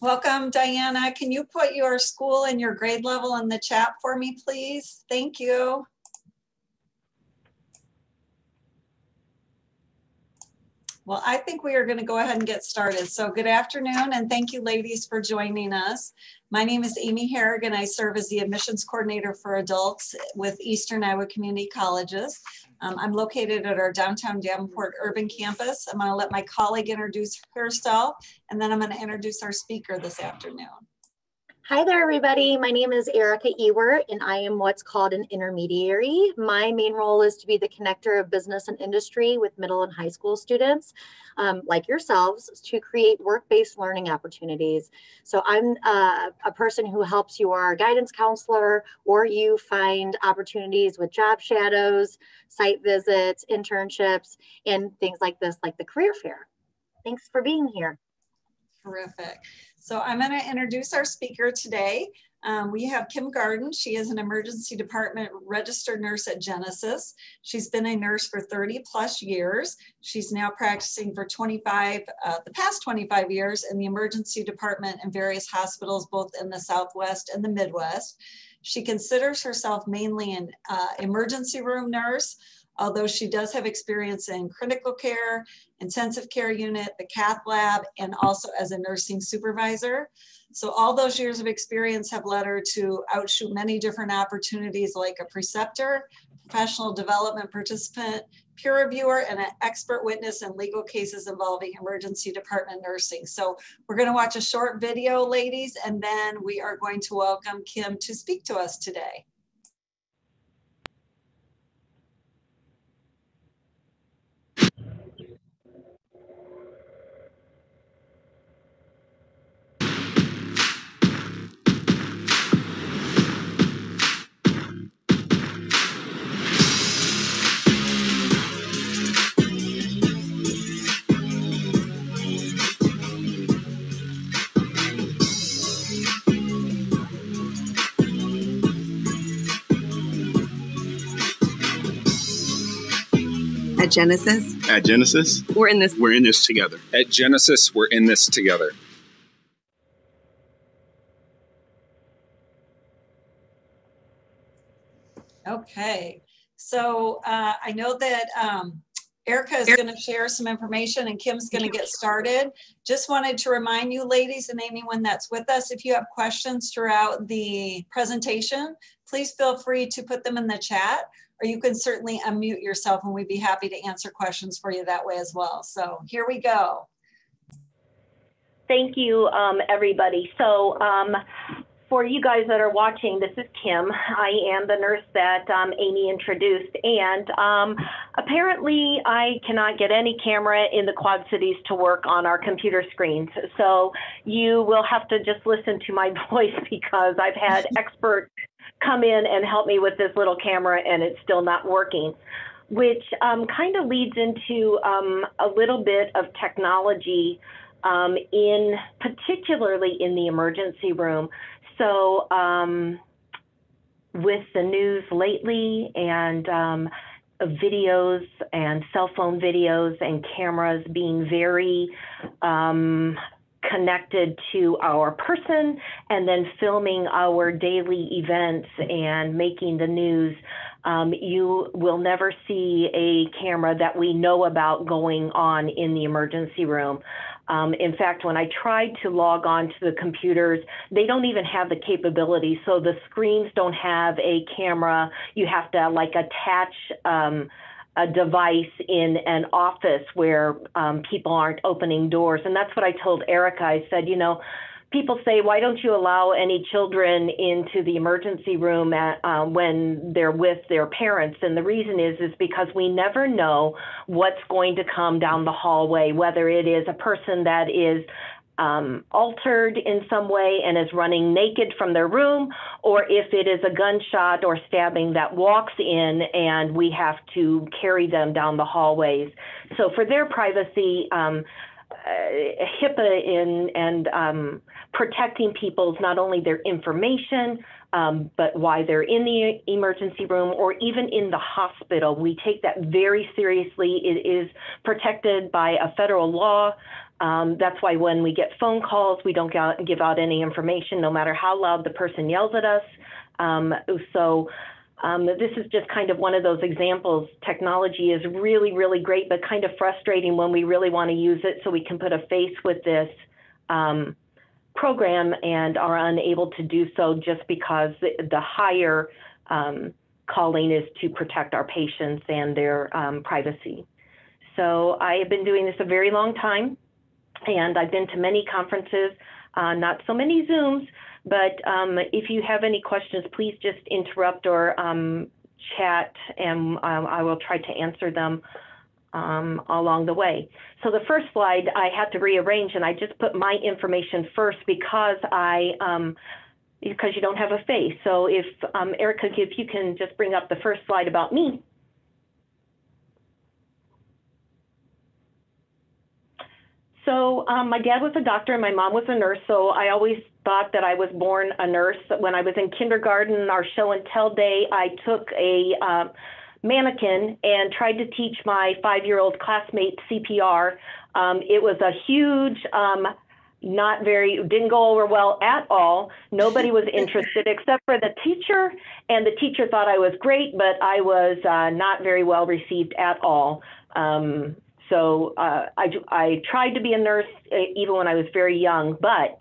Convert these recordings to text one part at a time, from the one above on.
Welcome, Diana. Can you put your school and your grade level in the chat for me, please? Thank you. Well, I think we are going to go ahead and get started. So good afternoon, and thank you, ladies, for joining us. My name is Amy Harrigan. I serve as the admissions coordinator for adults with Eastern Iowa Community Colleges. I'm located at our downtown Davenport urban campus. I'm going to let my colleague introduce herself, and then I'm going to introduce our speaker this afternoon. Hi there, everybody. My name is Erica Ewert, and I am what's called an intermediary. My main role is to be the connector of business and industry with middle and high school students, like yourselves, to create work-based learning opportunities. So I'm a person who helps you, our guidance counselor, or you find opportunities with job shadows, site visits, internships, and things like this, like the career fair. Thanks for being here. Terrific. So I'm going to introduce our speaker today. We have Kim Garden. She is an emergency department registered nurse at Genesis. She's been a nurse for 30 plus years. She's now practicing for the past 25 years in the emergency department in various hospitals, both in the Southwest and the Midwest. She considers herself mainly an emergency room nurse, although she does have experience in critical care, intensive care unit, the cath lab, and also as a nursing supervisor. So all those years of experience have led her to outshoot many different opportunities like a preceptor, professional development participant, peer reviewer, and an expert witness in legal cases involving emergency department nursing. So we're going to watch a short video, ladies, and then we are going to welcome Kim to speak to us today. At Genesis, we're in this together. At Genesis, we're in this together. Okay, so I know that Erica is going to share some information and Kim's going to get started. Just wanted to remind you, ladies, and anyone that's with us, if you have questions throughout the presentation, please feel free to put them in the chat, or you can certainly unmute yourself and we'd be happy to answer questions for you that way as well. So here we go. Thank you, everybody. So for you guys that are watching, this is Kim. I am the nurse that Amy introduced, and apparently I cannot get any camera in the Quad Cities to work on our computer screens. So you will have to just listen to my voice because I've had experts come in and help me with this little camera and it's still not working, which kind of leads into a little bit of technology particularly in the emergency room. So with the news lately and videos and cell phone videos and cameras being very connected to our person and then filming our daily events and making the news, you will never see a camera that we know about going on in the emergency room. In fact, when I tried to log on to the computers, they don't even have the capability. So the screens don't have a camera. You have to like attach a device in an office where people aren't opening doors. And that's what I told Erica. I said, you know, people say, why don't you allow any children into the emergency room when they're with their parents? And the reason is because we never know what's going to come down the hallway, whether it is a person that is altered in some way and is running naked from their room, or if it is a gunshot or stabbing that walks in and we have to carry them down the hallways. So for their privacy, HIPAA and protecting people's, not only their information, but why they're in the emergency room or even in the hospital. We take that very seriously. It is protected by a federal law. That's why when we get phone calls, we don't give out any information, no matter how loud the person yells at us. This is just kind of one of those examples. Technology is really, really great, but kind of frustrating when we really want to use it so we can put a face with this program and are unable to do so just because the higher calling is to protect our patients and their privacy. So I have been doing this a very long time, and I've been to many conferences, not so many Zooms, but if you have any questions, please just interrupt or chat, and I will try to answer them along the way. So the first slide I had to rearrange, and I just put my information first because because you don't have a face. So if Erica, if you can just bring up the first slide about me. So my dad was a doctor and my mom was a nurse, so I always thought that I was born a nurse. When I was in kindergarten, our show and tell day, I took a mannequin and tried to teach my 5-year-old classmate CPR. It was a huge, didn't go over well at all. Nobody was interested except for the teacher, and the teacher thought I was great, but I was not very well received at all. So I tried to be a nurse even when I was very young, but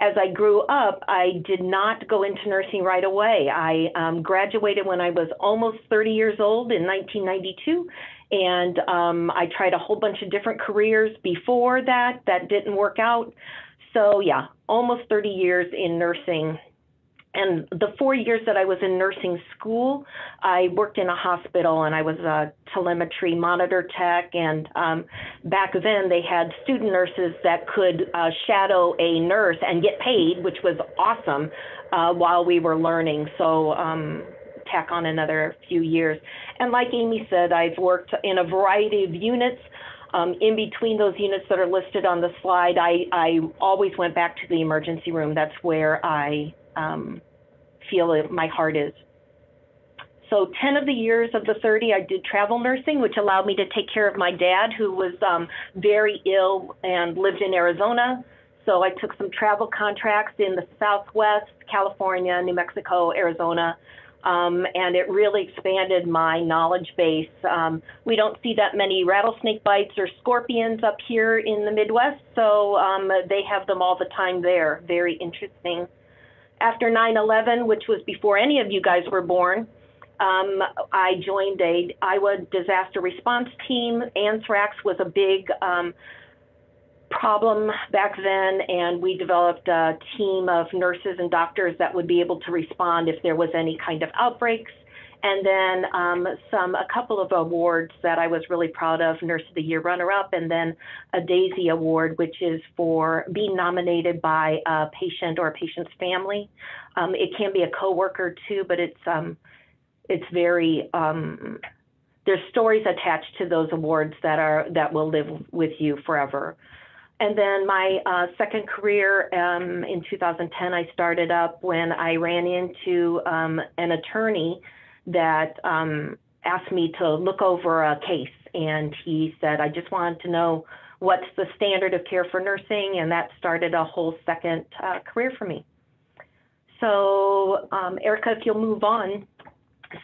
as I grew up, I did not go into nursing right away. I graduated when I was almost 30 years old in 1992, and I tried a whole bunch of different careers before that. That didn't work out. So yeah, almost 30 years in nursing. And the 4 years that I was in nursing school, I worked in a hospital and I was a telemetry monitor tech. And back then they had student nurses that could shadow a nurse and get paid, which was awesome while we were learning. So tack on another few years. And like Amy said, I've worked in a variety of units. In between those units that are listed on the slide, I always went back to the emergency room. That's where I feel my heart is. So 10 of the years of the 30, I did travel nursing, which allowed me to take care of my dad, who was very ill and lived in Arizona. So I took some travel contracts in the Southwest, California, New Mexico, Arizona, and it really expanded my knowledge base. We don't see that many rattlesnake bites or scorpions up here in the Midwest, so they have them all the time there. Very interesting. After 9/11, which was before any of you guys were born, I joined a Iowa disaster response team. Anthrax was a big problem back then, and we developed a team of nurses and doctors that would be able to respond if there was any kind of outbreaks. And then a couple of awards that I was really proud of, Nurse of the Year runner-up, and then a DAISY Award, which is for being nominated by a patient or a patient's family. It can be a coworker too, but it's very, there's stories attached to those awards that will live with you forever. And then my second career in 2010, I started up when I ran into an attorney that asked me to look over a case. And he said, I just wanted to know what's the standard of care for nursing. And that started a whole second career for me. So Erica, if you'll move on.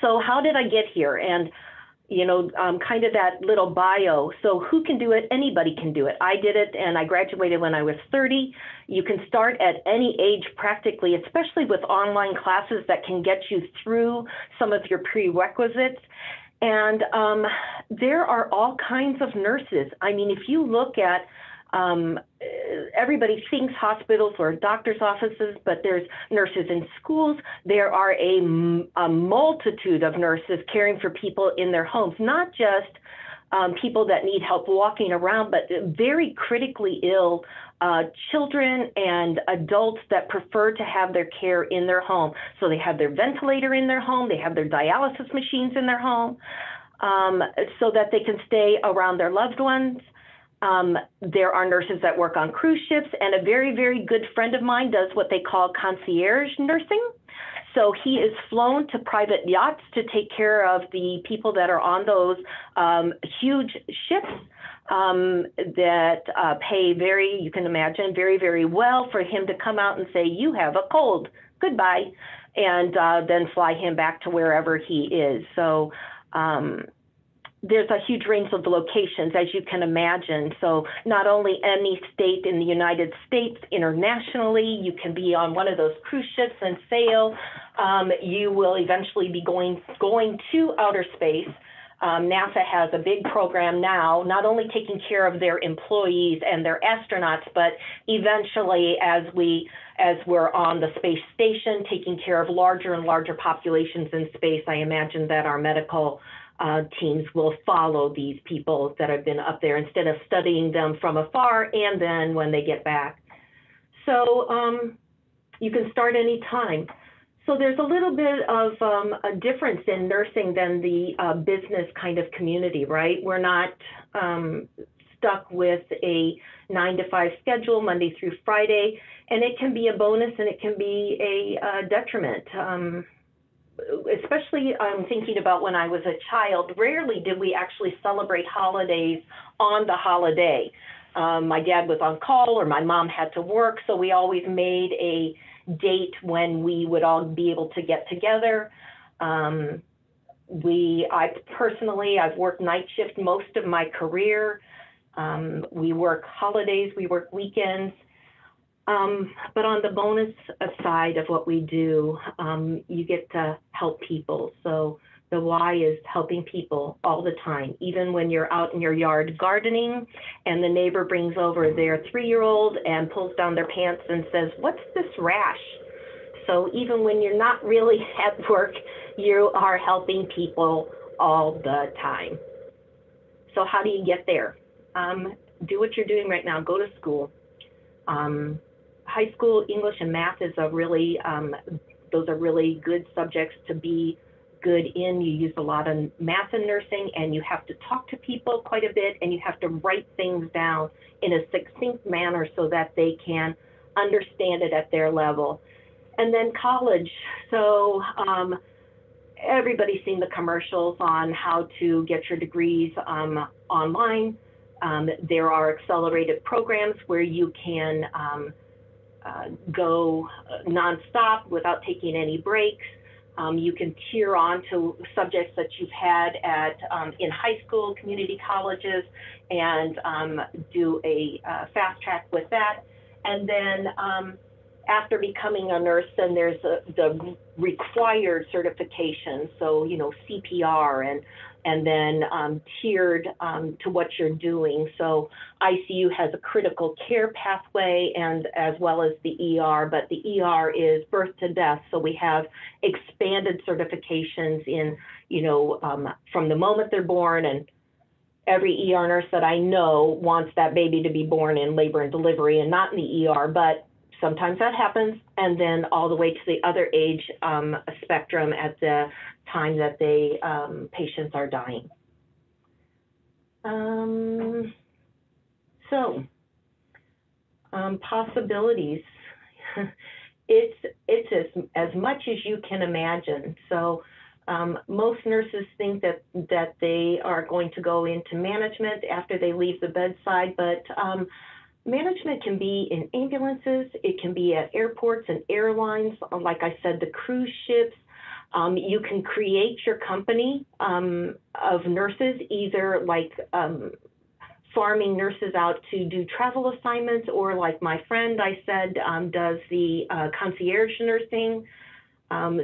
So how did I get here? And you know, kind of that little bio. So who can do it? Anybody can do it. I did it, and I graduated when I was 30. You can start at any age practically, especially with online classes that can get you through some of your prerequisites. And there are all kinds of nurses. I mean, if you look at everybody thinks hospitals or doctor's offices, but there's nurses in schools. There are a multitude of nurses caring for people in their homes, not just people that need help walking around, but very critically ill children and adults that prefer to have their care in their home. So they have their ventilator in their home, they have their dialysis machines in their home, so that they can stay around their loved ones. There are nurses that work on cruise ships, and a very, very good friend of mine does what they call concierge nursing. So he is flown to private yachts to take care of the people that are on those huge ships that pay you can imagine, very, very well for him to come out and say, you have a cold, goodbye, and then fly him back to wherever he is. So there's a huge range of locations, as you can imagine. So not only any state in the United States, internationally, you can be on one of those cruise ships and sail. You will eventually be going to outer space. NASA has a big program now, not only taking care of their employees and their astronauts, but eventually as we're on the space station, taking care of larger and larger populations in space. I imagine that our medical teams will follow these people that have been up there instead of studying them from afar and then when they get back. So you can start any time. So there's a little bit of a difference in nursing than the business kind of community, right? We're not stuck with a 9-to-5 schedule, Monday through Friday, and it can be a bonus and it can be a detriment. Especially I'm thinking about when I was a child, rarely did we actually celebrate holidays on the holiday. My dad was on call or my mom had to work, so we always made a date when we would all be able to get together. I've worked night shift most of my career. We work holidays, we work weekends. But on the bonus side of what we do, you get to help people. So the why is helping people all the time, even when you're out in your yard gardening and the neighbor brings over their 3-year-old and pulls down their pants and says, what's this rash? So even when you're not really at work, you are helping people all the time. So how do you get there? Do what you're doing right now. Go to school. High school English and math is those are really good subjects to be good in. You use a lot of math in nursing, and you have to talk to people quite a bit, and you have to write things down in a succinct manner so that they can understand it at their level. And then college. So everybody's seen the commercials on how to get your degrees online. There are accelerated programs where you can go nonstop without taking any breaks. You can tier on to subjects that you've had in high school, community colleges, and do a fast track with that. And then after becoming a nurse, then there's the required certification. So, CPR and then tiered to what you're doing. So ICU has a critical care pathway and as well as the ER, but the ER is birth to death. So we have expanded certifications in, from the moment they're born, and every ER nurse that I know wants that baby to be born in labor and delivery and not in the ER, but sometimes that happens, and then all the way to the other age spectrum at the time that patients are dying. Possibilities. It's as much as you can imagine. So most nurses think that they are going to go into management after they leave the bedside, but management can be in ambulances, it can be at airports and airlines, like I said, the cruise ships. You can create your company of nurses, either like farming nurses out to do travel assignments, or like my friend I said does the concierge nursing,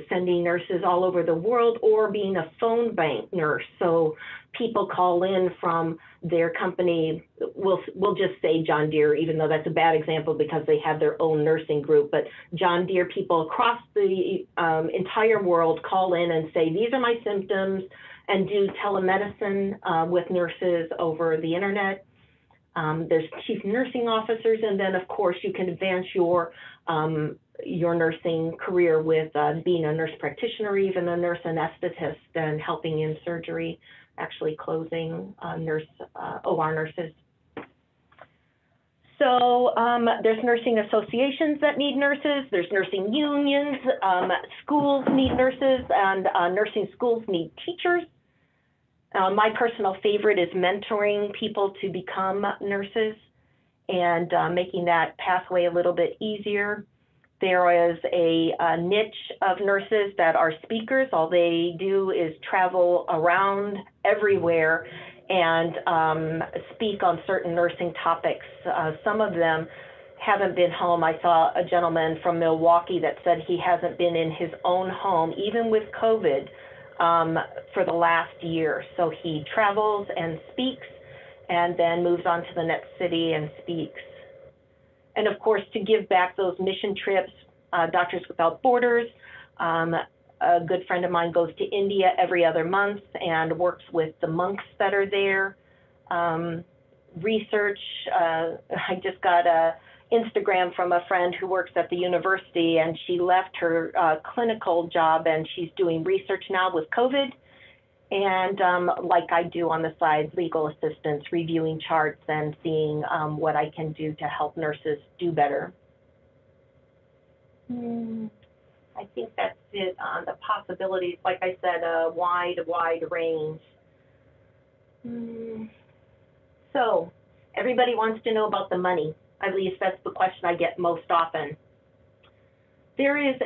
sending nurses all over the world, or being a phone bank nurse. So people call in from their company, we'll just say John Deere, even though that's a bad example because they have their own nursing group, but John Deere people across the entire world call in and say, these are my symptoms, and do telemedicine with nurses over the internet. There's chief nursing officers, and then of course you can advance your nursing career with being a nurse practitioner, or even a nurse anesthetist, and helping in surgery, actually closing OR nurses. So there's nursing associations that need nurses, there's nursing unions, schools need nurses, and nursing schools need teachers. My personal favorite is mentoring people to become nurses and making that pathway a little bit easier. There is a niche of nurses that are speakers. All they do is travel around everywhere and speak on certain nursing topics. Some of them haven't been home. I saw a gentleman from Milwaukee that said he hasn't been in his own home, even with COVID, for the last year. So he travels and speaks and then moves on to the next city and speaks. And of course, to give back those mission trips, Doctors Without Borders, a good friend of mine goes to India every other month and works with the monks that are there. Research, I just got a Instagram from a friend who works at the university, and she left her clinical job and she's doing research now with COVID. And like I do on the side, legal assistance, reviewing charts and seeing what I can do to help nurses do better. I think that's it on the possibilities. Like I said, a wide range. So everybody wants to know about the money. At least that's the question I get most often. There's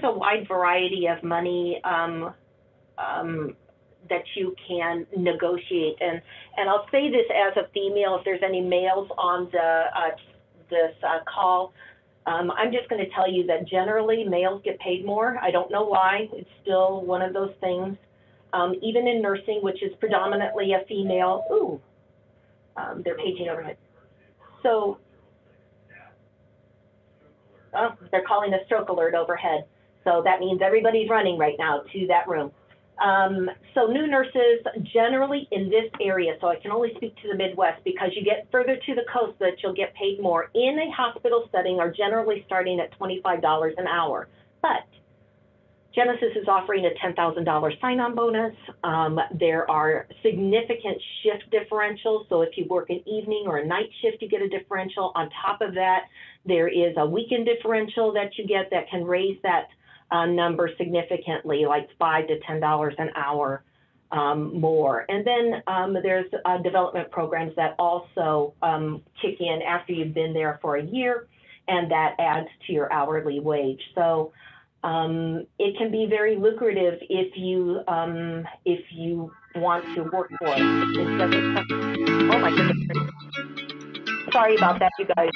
a wide variety of money that you can negotiate. And I'll say this as a female, if there's any males on this call, I'm just going to tell you that generally males get paid more. I don't know why. It's still one of those things. Even in nursing, which is predominantly a female, they're paging overhead. So, they're calling a stroke alert overhead. So that means everybody's running right now to that room. So new nurses generally in this area, so I can only speak to the Midwest because you get further to the coast that you'll get paid more in a hospital setting are generally starting at $25 an hour. But Genesis is offering a $10,000 sign-on bonus. There are significant shift differentials. So if you work an evening or a night shift, you get a differential. On top of that, there is a weekend differential that you get that can raise that number significantly, like $5 to $10 an hour more. And then there's development programs that also kick in after you've been there for a year, and that adds to your hourly wage. So it can be very lucrative if you want to work for it. Oh my goodness. Sorry about that, you guys.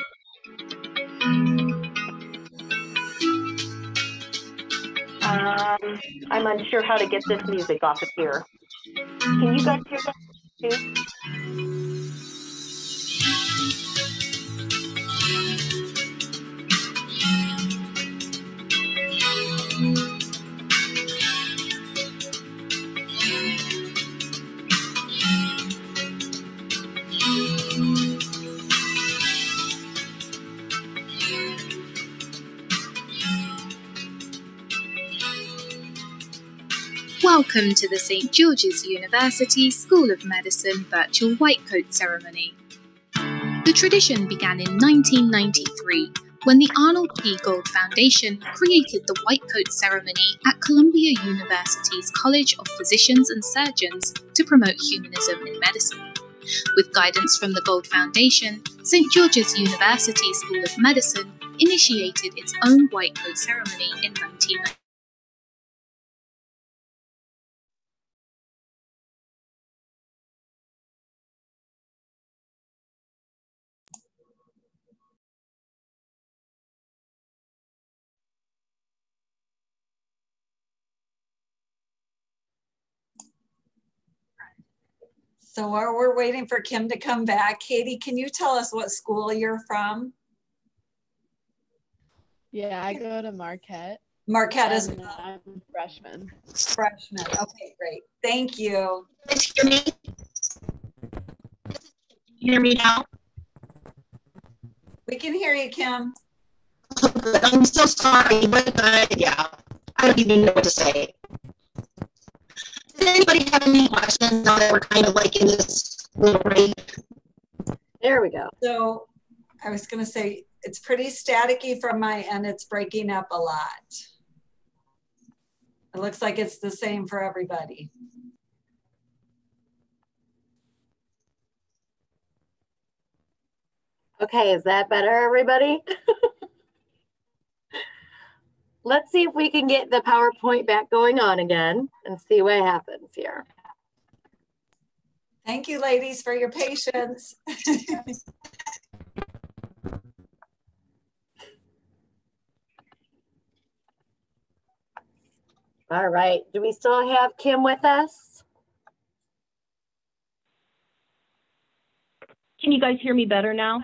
I'm unsure how to get this music off of here. Can you guys hear that too? Welcome to the St. George's University School of Medicine virtual white coat ceremony. The tradition began in 1993 when the Arnold P. Gold Foundation created the white coat ceremony at Columbia University's College of Physicians and Surgeons to promote humanism in medicine. With guidance from the Gold Foundation, St. George's University School of Medicine initiated its own white coat ceremony in 1990. So while we're waiting for Kim to come back, Katie, can you tell us what school you're from? Yeah, I go to Marquette. Marquette as well. I'm a freshman. Freshman. Okay, great. Thank you. Can you hear me? Can you hear me now? We can hear you, Kim. Oh, good. I'm so sorry, but yeah, I don't even know what to say. Does anybody have any questions now that we're kind of like in this little break? There we go. So I was going to say, it's pretty staticky from my end. It's breaking up a lot. It looks like it's the same for everybody. Okay, is that better, everybody? Let's see if we can get the PowerPoint back going on again and see what happens here. Thank you, ladies, for your patience. All right, do we still have Kim with us? Can you guys hear me better now?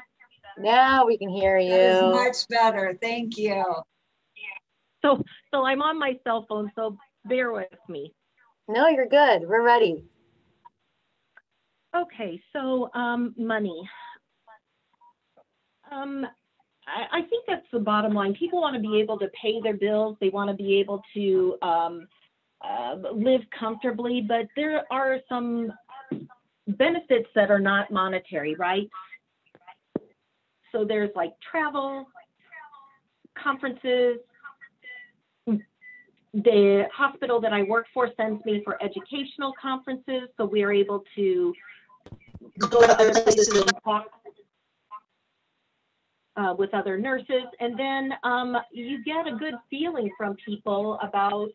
Now we can hear you. That was much better. Thank you. So I'm on my cell phone, so bear with me. No, you're good. We're ready. Okay, so money. I think that's the bottom line. People want to be able to pay their bills. They want to be able to live comfortably, but there are some benefits that are not monetary, right? So there's like travel, conferences. The hospital that I work for sends me for educational conferences, so we're able to go to other places and talk with other nurses. And then you get a good feeling from people about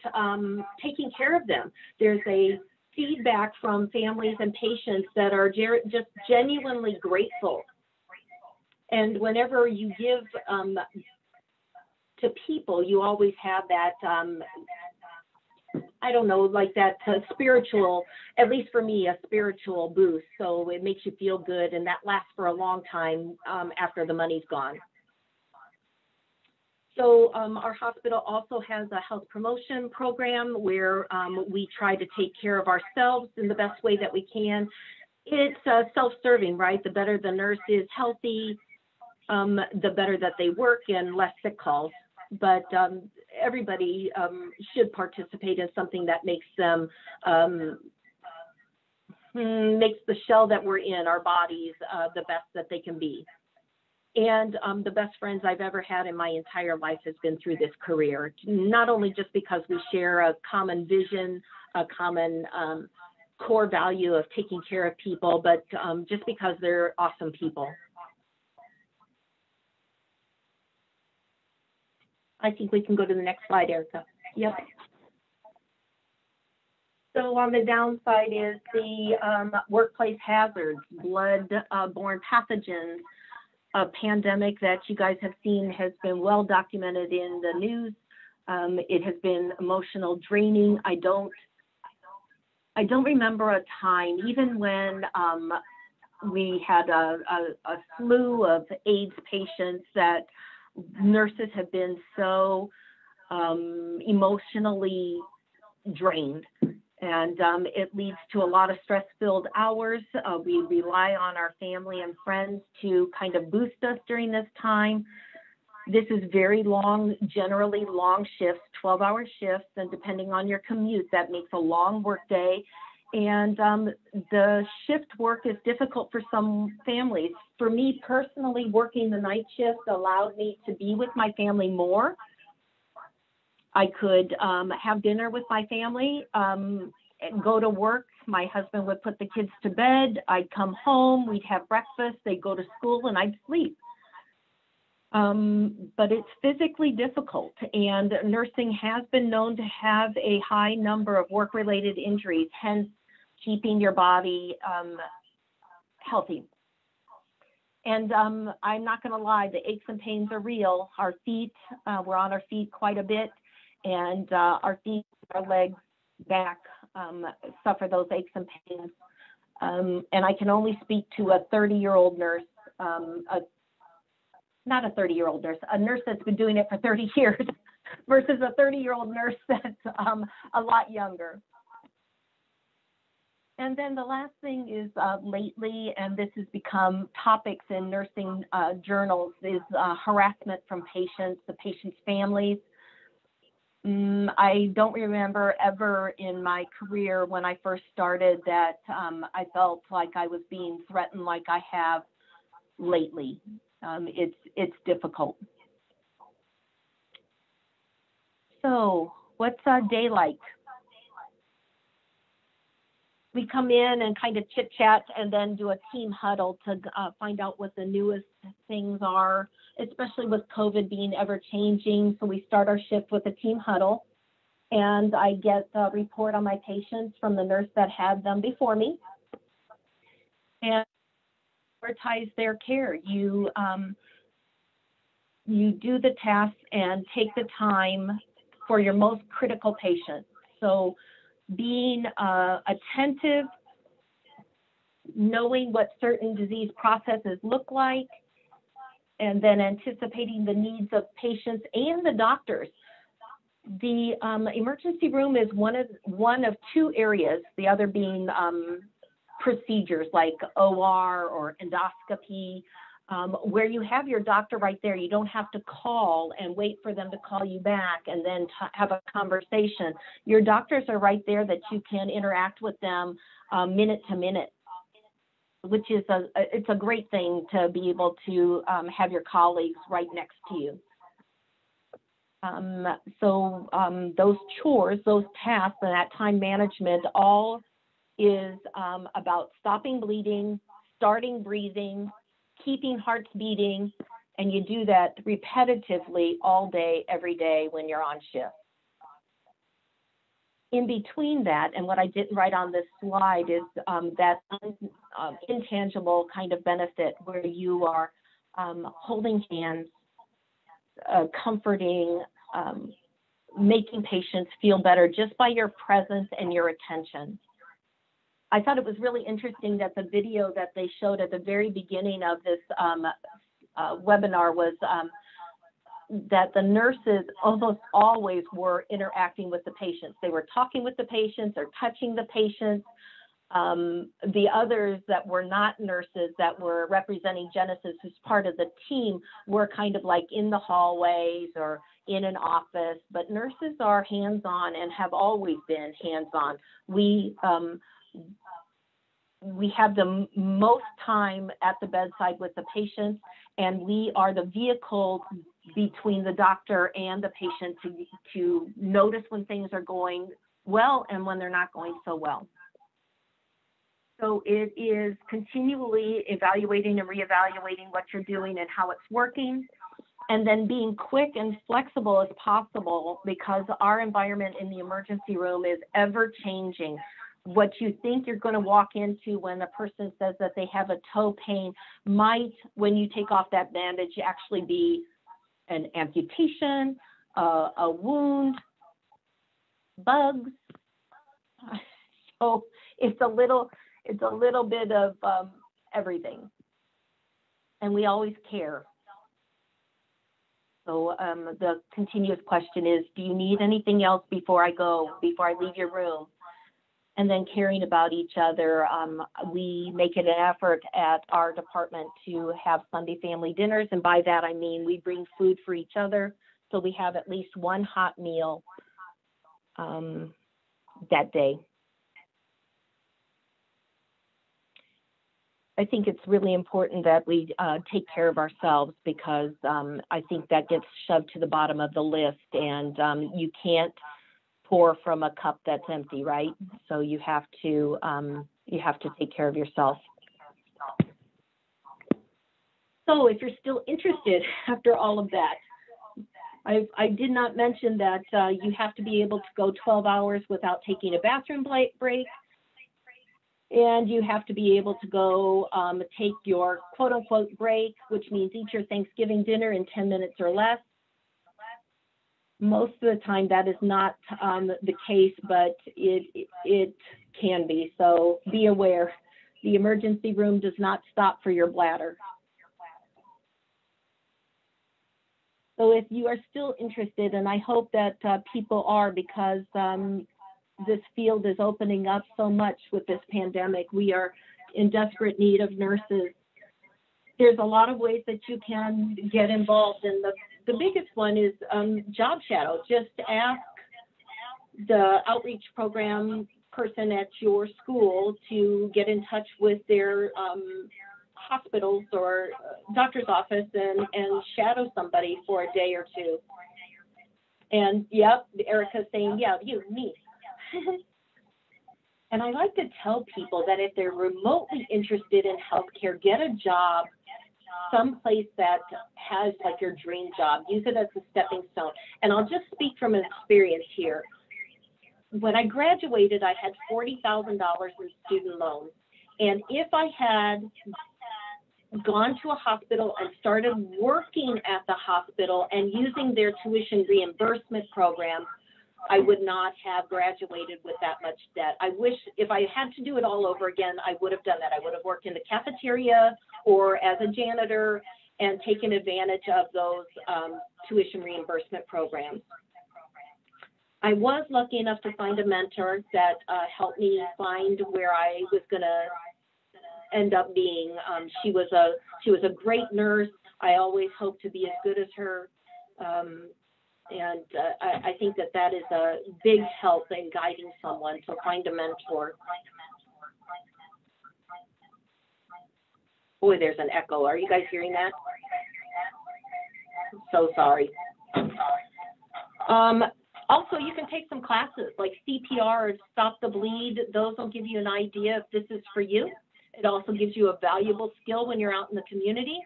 taking care of them. There's a feedback from families and patients that are just genuinely grateful. And whenever you give to people, you always have that, I don't know, like that spiritual, at least for me, a spiritual boost. So it makes you feel good, and that lasts for a long time after the money's gone. So our hospital also has a health promotion program where we try to take care of ourselves in the best way that we can. It's self-serving, right? The better the nurse is healthy, the better that they work and less sick calls. But everybody should participate in something that makes them, makes the shell that we're in, our bodies, the best that they can be. And the best friends I've ever had in my entire life has been through this career, not only just because we share a common vision, a common core value of taking care of people, but just because they're awesome people. I think we can go to the next slide, Erica. Yep. So on the downside is the workplace hazards, blood-borne pathogens. A pandemic that you guys have seen has been well documented in the news. It has been emotional draining. I don't remember a time, even when we had a slew of AIDS patients, that nurses have been so emotionally drained, and it leads to a lot of stress-filled hours. We rely on our family and friends to kind of boost us during this time. This is very long, generally long shifts, 12-hour shifts, and depending on your commute, that makes a long work day. And the shift work is difficult for some families. For me personally, working the night shift allowed me to be with my family more. I could have dinner with my family, go to work. My husband would put the kids to bed. I'd come home, we'd have breakfast, they'd go to school, and I'd sleep. But it's physically difficult, and nursing has been known to have a high number of work-related injuries, hence keeping your body healthy. And I'm not going to lie, the aches and pains are real. Our feet, we're on our feet quite a bit, and our feet, our legs, back suffer those aches and pains. And I can only speak to a 30-year-old nurse, not a 30-year-old nurse, a nurse that's been doing it for 30 years versus a 30-year-old nurse that's a lot younger. And then the last thing is lately, and this has become topics in nursing journals, is harassment from patients, the patients' families. I don't remember ever in my career when I first started that I felt like I was being threatened like I have lately. It's difficult. So what's a day like? We come in and kind of chit chat and then do a team huddle to find out what the newest things are, especially with COVID being ever changing. So we start our shift with a team huddle, and I get a report on my patients from the nurse that had them before me, and prioritize their care. You do the tasks and take the time for your most critical patients. So being attentive, knowing what certain disease processes look like, and then anticipating the needs of patients and the doctors. The emergency room is one of two areas, the other being procedures like OR or endoscopy, where you have your doctor right there. You don't have to call and wait for them to call you back and then have a conversation. Your doctors are right there that you can interact with them minute to minute, which is it's a great thing to be able to have your colleagues right next to you. Those chores, those tasks, and that time management all is about stopping bleeding, starting breathing, keeping hearts beating, and you do that repetitively all day, every day when you're on shift. In between that, and what I didn't write on this slide is that intangible kind of benefit where you are holding hands, comforting, making patients feel better just by your presence and your attention. I thought it was really interesting that the video that they showed at the very beginning of this webinar was that the nurses almost always were interacting with the patients. They were talking with the patients or touching the patients. The others that were not nurses that were representing Genesis as part of the team were kind of like in the hallways or in an office, but nurses are hands-on and have always been hands-on. We have the most time at the bedside with the patients, and we are the vehicle between the doctor and the patient to notice when things are going well and when they're not going so well. So it is continually evaluating and reevaluating what you're doing and how it's working, and then being quick and flexible as possible, because our environment in the emergency room is ever changing. What you think you're going to walk into when a person says that they have a toe pain might, when you take off that bandage, actually be an amputation, a wound, bugs. So it's a little bit of everything, and we always care. So the continuous question is, do you need anything else before I leave your room? And then caring about each other. We make it an effort at our department to have Sunday family dinners. And by that, I mean we bring food for each other. So we have at least one hot meal that day. I think it's really important that we take care of ourselves, because I think that gets shoved to the bottom of the list, and you can't pour from a cup that's empty, right? So you have to take care of yourself. So if you're still interested after all of that, I did not mention that you have to be able to go 12 hours without taking a bathroom break, and you have to be able to go take your quote unquote break, which means eat your Thanksgiving dinner in 10 minutes or less. Most of the time that is not the case, but it can be. So be aware, the emergency room does not stop for your bladder. So if you are still interested, and I hope that people are, because this field is opening up so much with this pandemic, we are in desperate need of nurses. There's a lot of ways that you can get involved, and the biggest one is job shadow. Just ask the outreach program person at your school to get in touch with their hospitals or doctor's office and shadow somebody for a day or two. And yep, Erica's saying, yeah, you, me. And I like to tell people that if they're remotely interested in healthcare, get a job someplace that has like your dream job. Use it as a stepping stone. And I'll just speak from experience here. When I graduated, I had $40,000 in student loans. And if I had gone to a hospital and started working at the hospital and using their tuition reimbursement program, I would not have graduated with that much debt. I wish if I had to do it all over again, I would have done that. I would have worked in the cafeteria or as a janitor and taken advantage of those tuition reimbursement programs. I was lucky enough to find a mentor that helped me find where I was going to end up being. She was a great nurse. I always hope to be as good as her. And I think that is a big help in guiding someone to find a mentor. Boy, there's an echo. Are you guys hearing that? I'm so sorry. Also, you can take some classes like CPR or Stop the Bleed. Those will give you an idea if this is for you. It also gives you a valuable skill when you're out in the community.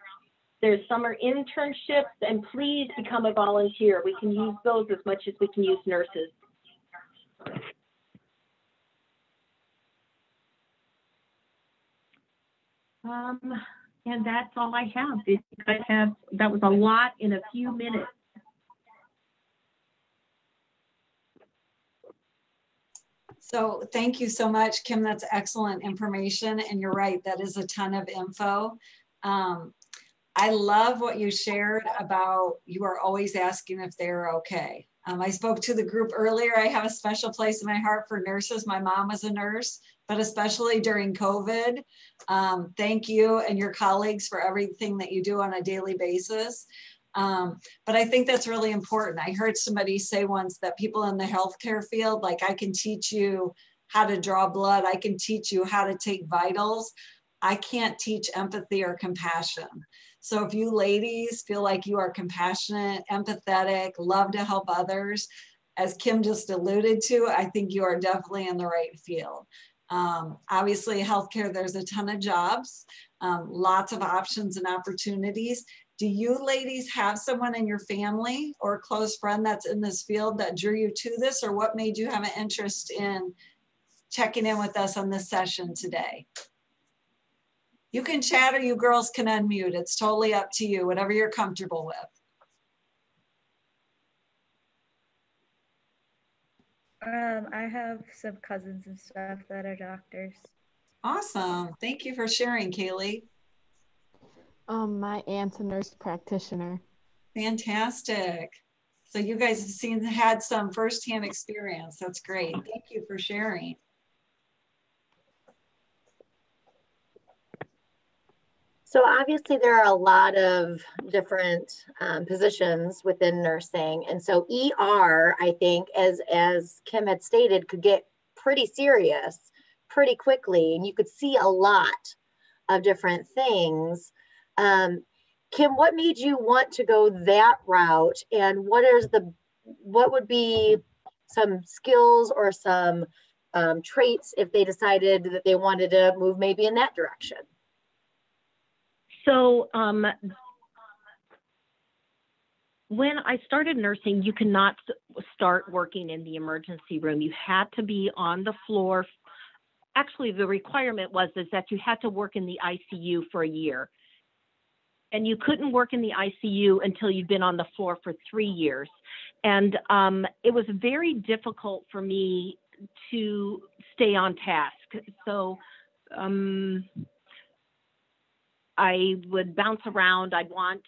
There's summer internships, and please become a volunteer. We can use those as much as we can use nurses. And that's all I have. That was a lot in a few minutes. So thank you so much, Kim. That's excellent information. And you're right, that is a ton of info. I love what you shared about you are always asking if they're okay. I spoke to the group earlier. I have a special place in my heart for nurses. My mom was a nurse, but especially during COVID. Thank you and your colleagues for everything that you do on a daily basis. But I think that's really important. I heard somebody say once that people in the healthcare field, like I can teach you how to draw blood. I can teach you how to take vitals. I can't teach empathy or compassion. So if you ladies feel like you are compassionate, empathetic, love to help others, as Kim just alluded to, I think you are definitely in the right field. Obviously, healthcare, there's a ton of jobs, lots of options and opportunities. Do you ladies have someone in your family or a close friend that's in this field that drew you to this, or what made you have an interest in checking in with us on this session today? You can chat or you girls can unmute. It's totally up to you, whatever you're comfortable with. I have some cousins and stuff that are doctors. Awesome. Thank you for sharing, Kaylee. My aunt's a nurse practitioner. Fantastic. So you guys have had some firsthand experience. That's great. Thank you for sharing. So obviously there are a lot of different positions within nursing. And so ER, I think, as Kim had stated, could get pretty serious pretty quickly. And you could see a lot of different things. Kim, what made you want to go that route? And what would be some skills or some traits if they decided that they wanted to move maybe in that direction? So when I started nursing, you cannot start working in the emergency room. You had to be on the floor. Actually, the requirement was that you had to work in the ICU for a year. And you couldn't work in the ICU until you'd been on the floor for 3 years. And it was very difficult for me to stay on task. So I would bounce around. I want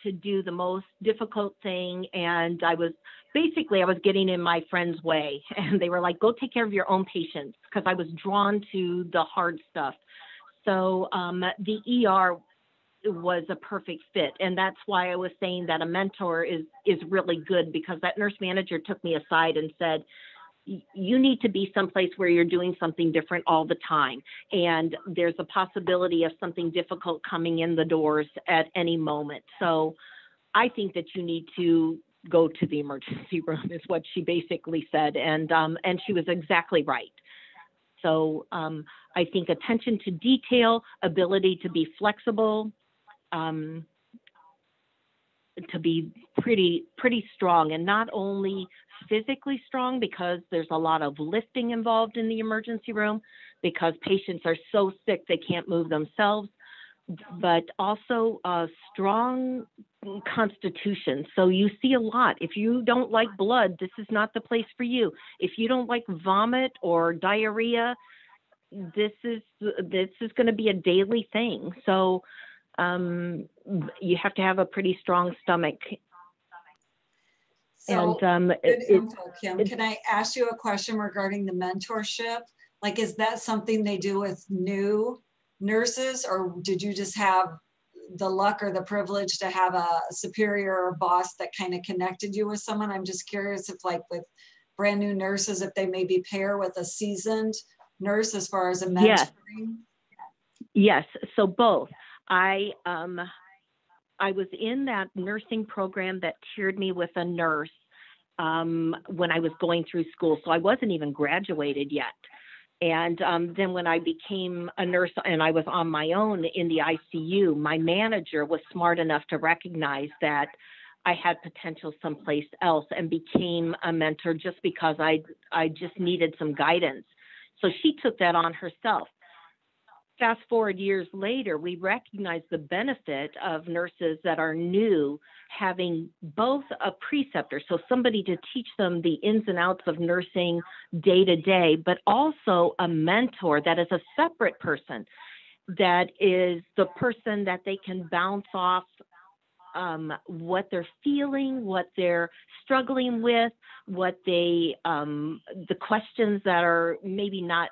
to do the most difficult thing. And I was getting in my friend's way. And they were like, go take care of your own patients, because I was drawn to the hard stuff. So the ER was a perfect fit. And that's why I was saying that a mentor is really good, because that nurse manager took me aside and said, you need to be someplace where you're doing something different all the time. And there's a possibility of something difficult coming in the doors at any moment. So I think that you need to go to the emergency room is what she basically said. And she was exactly right. So I think attention to detail, ability to be flexible, to be pretty strong, and not only physically strong, because there's a lot of lifting involved in the emergency room because patients are so sick they can't move themselves, but also a strong constitution. So you see a lot. If you don't like blood, this is not the place for you. If you don't like vomit or diarrhea, this is going to be a daily thing. So you have to have a pretty strong stomach. So, good info, Kim. Can I ask you a question regarding the mentorship? Like, is that something they do with new nurses, or did you just have the luck or the privilege to have a superior or boss that kind of connected you with someone? I'm just curious if, like, with brand new nurses, if they maybe pair with a seasoned nurse as far as a mentoring? Yes. So both. I was in that nursing program that tiered me with a nurse when I was going through school. So I wasn't even graduated yet. And then when I became a nurse and I was on my own in the ICU, my manager was smart enough to recognize that I had potential someplace else and became a mentor just because I just needed some guidance. So she took that on herself. Fast forward years later, we recognize the benefit of nurses that are new having both a preceptor, so somebody to teach them the ins and outs of nursing day to day, but also a mentor that is a separate person, that is the person that they can bounce off what they're feeling, what they're struggling with, what they, the questions that are maybe not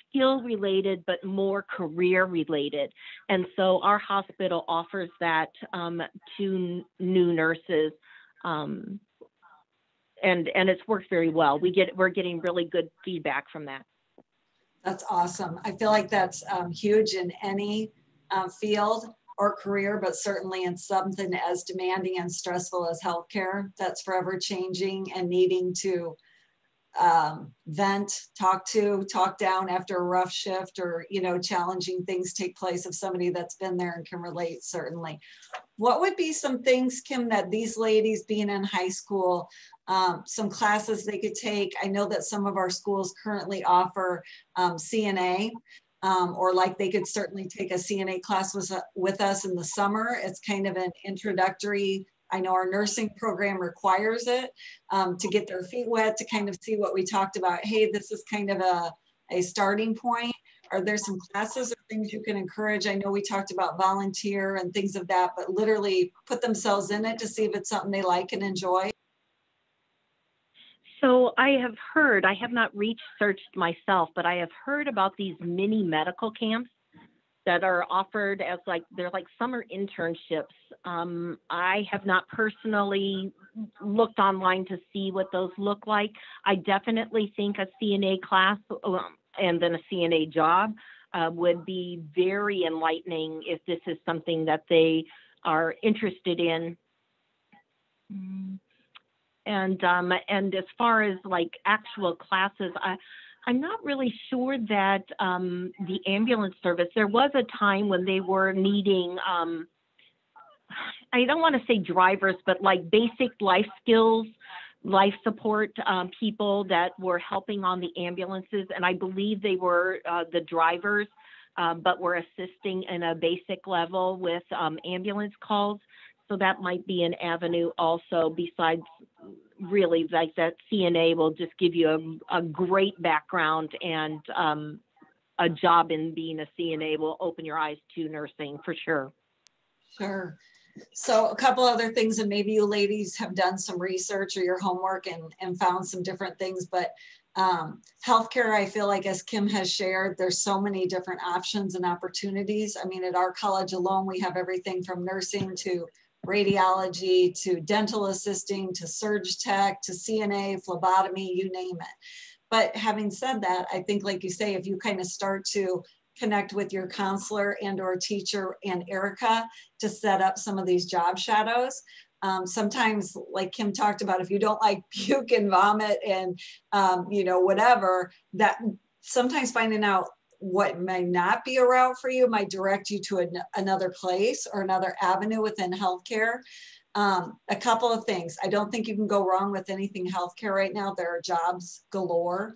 skill related, but more career related. And so our hospital offers that to new nurses. And it's worked very well. We're getting really good feedback from that. That's awesome. I feel like that's huge in any field or career, but certainly in something as demanding and stressful as healthcare, that's forever changing and needing to vent, talk down after a rough shift, or, you know, challenging things take place of somebody that's been there and can relate, certainly. What would be some things, Kim, that these ladies being in high school, some classes they could take? I know that some of our schools currently offer CNA, or like they could certainly take a CNA class with us in the summer. It's kind of an introductory. I know our nursing program requires it to get their feet wet, to kind of see what we talked about. Hey, this is kind of a starting point. Are there some classes or things you can encourage? I know we talked about volunteer and things of that, but literally put themselves in it to see if it's something they like and enjoy. So I have heard, I have not researched myself, but I have heard about these mini medical camps that are offered as they're like summer internships. I have not personally looked online to see what those look like. I definitely think a CNA class and then a CNA job would be very enlightening if this is something that they are interested in. And as far as like actual classes, I'm not really sure that the ambulance service, there was a time when they were needing, I don't want to say drivers, but like basic life skills, life support people that were helping on the ambulances. And I believe they were the drivers, but were assisting in a basic level with ambulance calls. So that might be an avenue also, besides really like that CNA will just give you a great background, and a job in being a CNA will open your eyes to nursing for sure. Sure. So a couple other things, and maybe you ladies have done some research or your homework and found some different things, but healthcare, I feel like, as Kim has shared, there's so many different options and opportunities. I mean, at our college alone, we have everything from nursing to radiology to dental assisting to surge tech to CNA, phlebotomy, you name it. But having said that, I think, like you say, if you kind of start to connect with your counselor and or teacher and Erica to set up some of these job shadows, sometimes, like Kim talked about, if you don't like puke and vomit and, you know, whatever, that sometimes finding out what may not be a route for you might direct you to another place or another avenue within healthcare. A couple of things. I don't think you can go wrong with anything healthcare right now. There are jobs galore.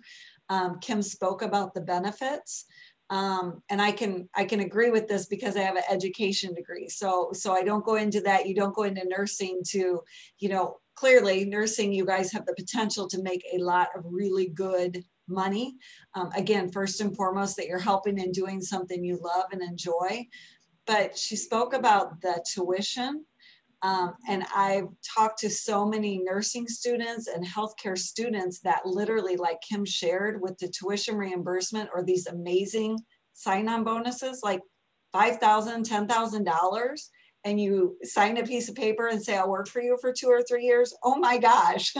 Kim spoke about the benefits. And I can agree with this because I have an education degree. So I don't go into that. You don't go into nursing to, you know, clearly nursing, you guys have the potential to make a lot of really good money. Again, first and foremost, that you're helping and doing something you love and enjoy. But she spoke about the tuition. And I've talked to so many nursing students and healthcare students that literally, like Kim shared, with the tuition reimbursement or these amazing sign-on bonuses, like $5,000, $10,000, and you sign a piece of paper and say, I'll work for you for 2 or 3 years. Oh my gosh,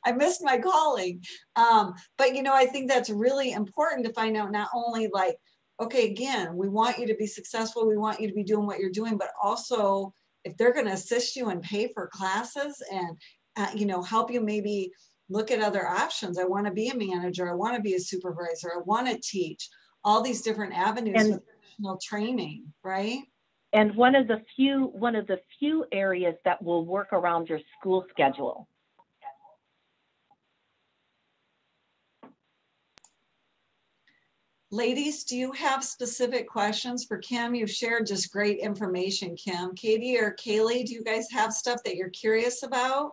I missed my calling. But, you know, I think that's really important to find out, not only like, okay, again, we want you to be successful. We want you to be doing what you're doing, but also if they're going to assist you and pay for classes and, you know, help you maybe look at other options. I want to be a manager. I want to be a supervisor. I want to teach all these different avenues with additional training, right? And one of the few areas that will work around your school schedule. Ladies, do you have specific questions for Kim? You've shared just great information, Kim. Katie or Kaylee, do you guys have stuff that you're curious about?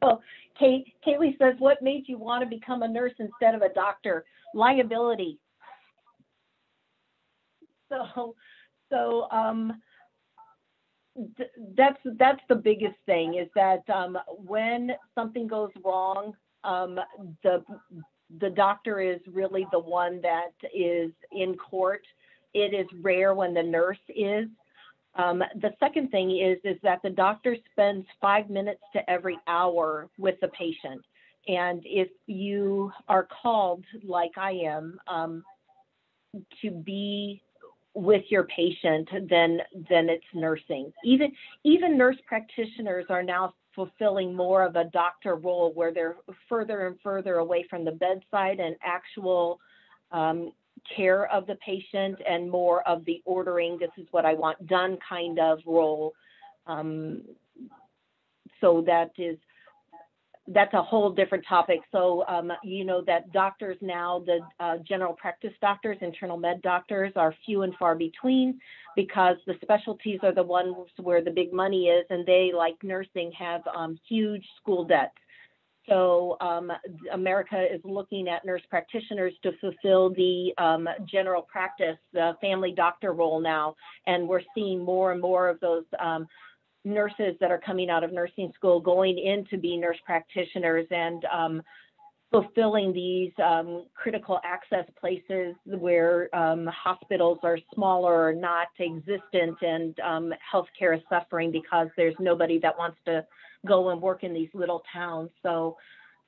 Oh, Kaylee says, what made you want to become a nurse instead of a doctor? Liability. That's the biggest thing, is that when something goes wrong, the doctor is really the one that is in court. It is rare when the nurse is. The second thing is that the doctor spends 5 minutes to every hour with the patient. And if you are called, like I am, to be with your patient, then it's nursing. Even nurse practitioners are now fulfilling more of a doctor role, where they're further and further away from the bedside and actual care of the patient, and more of the ordering, this is what I want done kind of role. So that's a whole different topic. So, you know, that doctors now, the general practice doctors, internal med doctors, are few and far between, because the specialties are the ones where the big money is, and they, like nursing, have huge school debts. So America is looking at nurse practitioners to fulfill the general practice, the family doctor role now. And we're seeing more and more of those nurses that are coming out of nursing school going in to be nurse practitioners, and fulfilling these critical access places where hospitals are smaller or not existent, and healthcare is suffering because there's nobody that wants to go and work in these little towns. So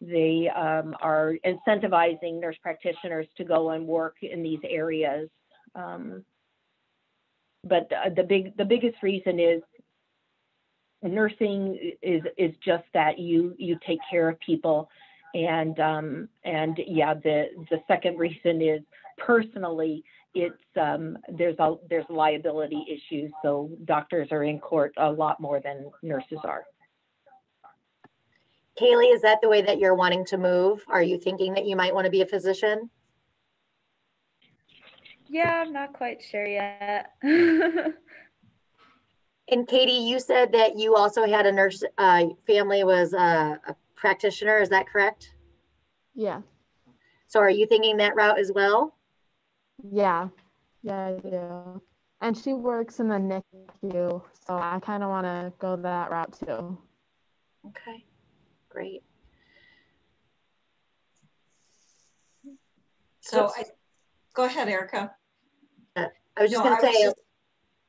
they are incentivizing nurse practitioners to go and work in these areas. But the biggest reason is nursing is just that you take care of people. And yeah, the second reason is, personally, it's there's liability issues. So doctors are in court a lot more than nurses are. Kaylee, is that the way that you're wanting to move? Are you thinking that you might want to be a physician? Yeah, I'm not quite sure yet. And Katie, you said that you also had a nurse family was a practitioner. Is that correct? Yeah. So are you thinking that route as well? Yeah, I do. And she works in the NICU, so I kind of want to go that route too. Okay, great. So go ahead, Erica. I was just going to say,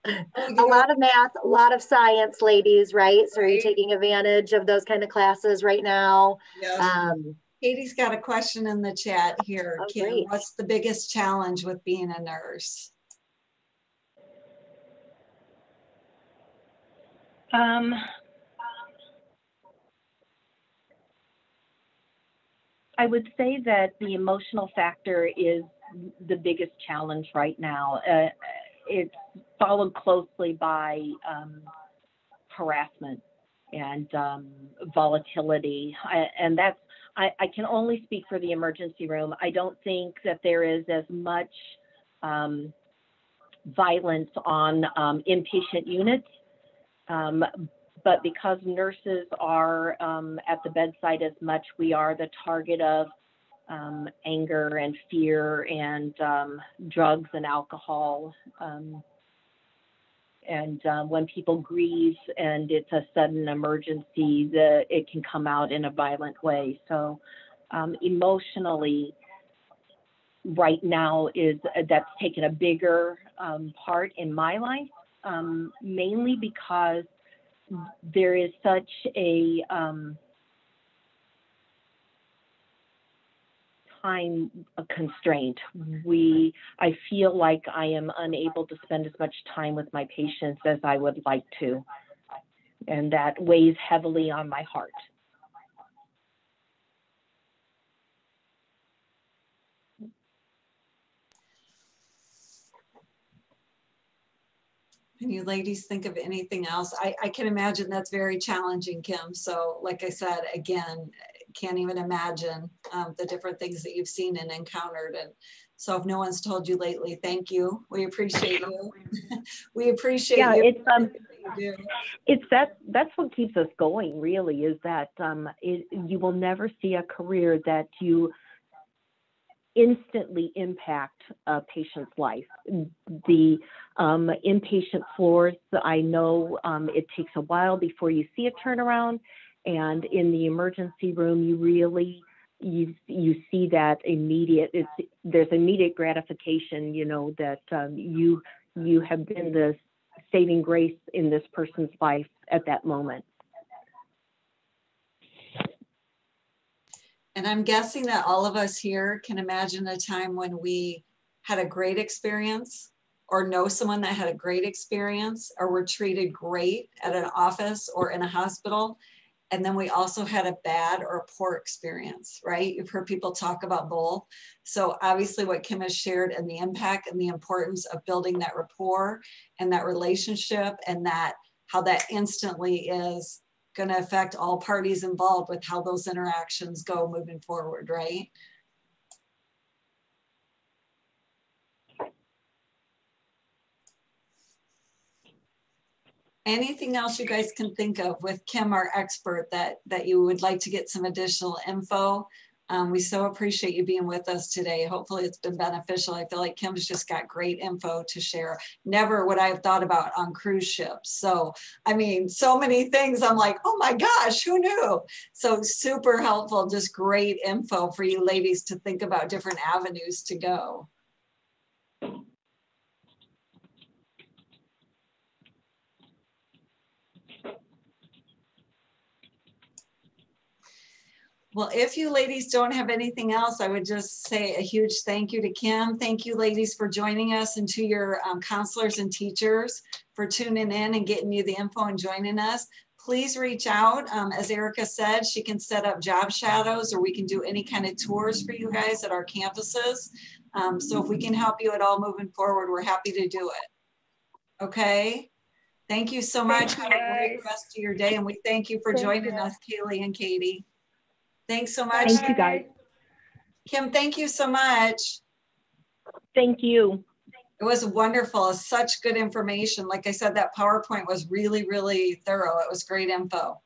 A lot of math, a lot of science, ladies, right? So are you Right. taking advantage of those kind of classes right now? Yes. Katie's got a question in the chat here. Oh, Kim, great. what's the biggest challenge with being a nurse? I would say that the emotional factor is the biggest challenge right now. It's followed closely by harassment and volatility. I can only speak for the emergency room. I don't think that there is as much violence on inpatient units. But because nurses are at the bedside as much, we are the target of anger and fear and drugs and alcohol. And when people grieve and it's a sudden emergency, it can come out in a violent way. So emotionally, right now that's taken a bigger part in my life, mainly because there is such a time constraint. I feel like I am unable to spend as much time with my patients as I would like to, and that weighs heavily on my heart. Can you ladies think of anything else? I can imagine that's very challenging, Kim. So like I said, again, can't even imagine the different things that you've seen and encountered. And so if no one's told you lately, thank you. We appreciate you. We appreciate you. That's what keeps us going, really, is that you will never see a career that you instantly impact a patient's life. The inpatient floors, I know it takes a while before you see a turnaround, and in the emergency room, you really you see that there's immediate gratification. You know that you have been the saving grace in this person's life at that moment. And I'm guessing that all of us here can imagine a time when we had a great experience or know someone that had a great experience or were treated great at an office or in a hospital. And then we also had a bad or poor experience, right? You've heard people talk about both. So obviously what Kim has shared and the impact and the importance of building that rapport and that relationship and that how that instantly is going to affect all parties involved with how those interactions go moving forward, right? Anything else you guys can think of with Kim, our expert, that you would like to get some additional info? We so appreciate you being with us today. Hopefully it's been beneficial. I feel like Kim's just got great info to share. Never would I have thought about on cruise ships. So, I mean, so many things I'm like, oh my gosh, who knew? So super helpful, just great info for you ladies to think about different avenues to go. Well, if you ladies don't have anything else, I would just say a huge thank you to Kim. Thank you ladies for joining us, and to your counselors and teachers for tuning in and getting you the info and joining us. Please reach out. As Erica said, she can set up job shadows, or we can do any kind of tours for you guys at our campuses. So if we can help you at all moving forward, we're happy to do it. Okay. Thank you so much. Have a great rest of your day. And we thank you for joining us, Kaylee and Katie. Thanks so much. Thank you, guys. Kim, thank you so much. Thank you. It was wonderful. Such good information. Like I said, that PowerPoint was really, really thorough. It was great info.